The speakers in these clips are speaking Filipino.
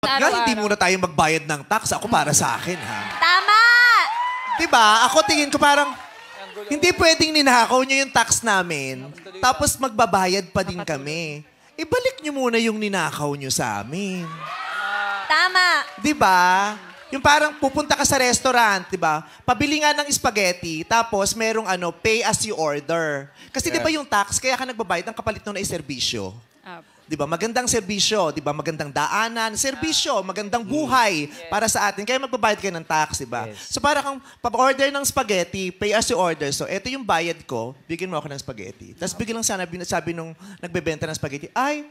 Nga, araw-araw. hindi muna tayo magbayad ng tax. Ako para sa akin, ha? Tama! Diba? Ako tingin ko parang, hindi pwedeng ninakaw nyo yung tax namin, tapos magbabayad pa din kami. Ibalik nyo muna yung ninakaw nyo sa amin. Tama! Diba? Yung parang pupunta ka sa restaurant, diba? Pabili nga ng spaghetti, tapos merong pay as you order. Kasi diba yung tax, kaya ka nagbabayad ng kapalit nun ay serbisyo. Diba? Magandang serbisyo, diba? Magandang daanan, serbisyo, magandang buhay para sa atin. Kaya magbabayad kayo ng tax, diba? So para kang pa-order ng spaghetti, pay as you order. So eto yung bayad ko, bigyan mo ako ng spaghetti. Tapos biglang sabi nung nagbebenta ng spaghetti, ay,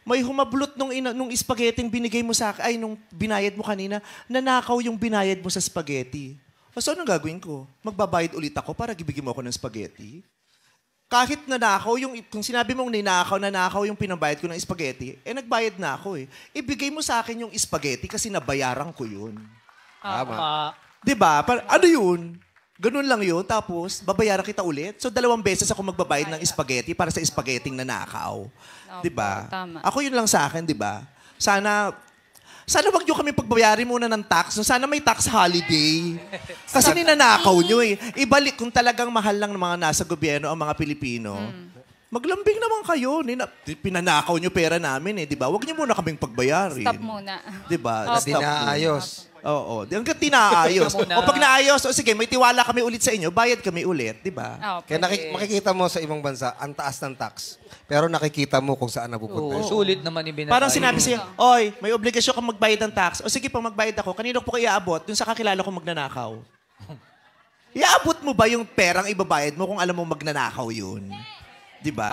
may humablot nung spaghetti binigay mo sa akin, ay, nung binayad mo kanina, nanakaw yung binayad mo sa spaghetti. So anong gagawin ko? Magbabayad ulit ako para gibigyan mo ako ng spaghetti? Kahit nanakaw, kung sinabi mong nanakaw yung pinabayad ko ng spaghetti, nagbayad na ako eh. Ibigay mo sa akin yung spaghetti kasi nabayaran ko yun. Tama. Diba? Ano yun? Ganun lang yun. Tapos, babayaran kita ulit. So, 2 beses ako magbabayad ng spaghetti para sa spaghetti nanakaw. Diba? Tama. Ako yun lang sa akin, diba? Sana wag nyo kami pagbayarin muna ng tax. Sana may tax holiday. Kasi ninanakaw nyo eh. Ibalik kung talagang mahal lang ng mga nasa gobyerno ang mga Pilipino. Maglambing naman kayo. Pinanakaw nyo pera namin eh. Diba? Wag nyo muna kaming pagbayarin. Stop muna. Diba? Hindi naayos. Oo. Hanggang tinaayos. O pag naayos, o sige, may tiwala kami ulit sa inyo, bayad kami ulit. Diba? Kaya makikita mo sa ibang bansa, ang taas ng tax. Pero nakikita mo kung saan napupunta. Sulit naman ibinatay. Parang sinabi siya, oy, may obligasyon kang magbayad ng tax. O sige, pag magbayad ako, kanino ko iaabot? Dun sa kakilala ko magnanakaw. Iaabot mo ba yung perang ibabayad mo kung alam mo magnanakaw yun? Diba?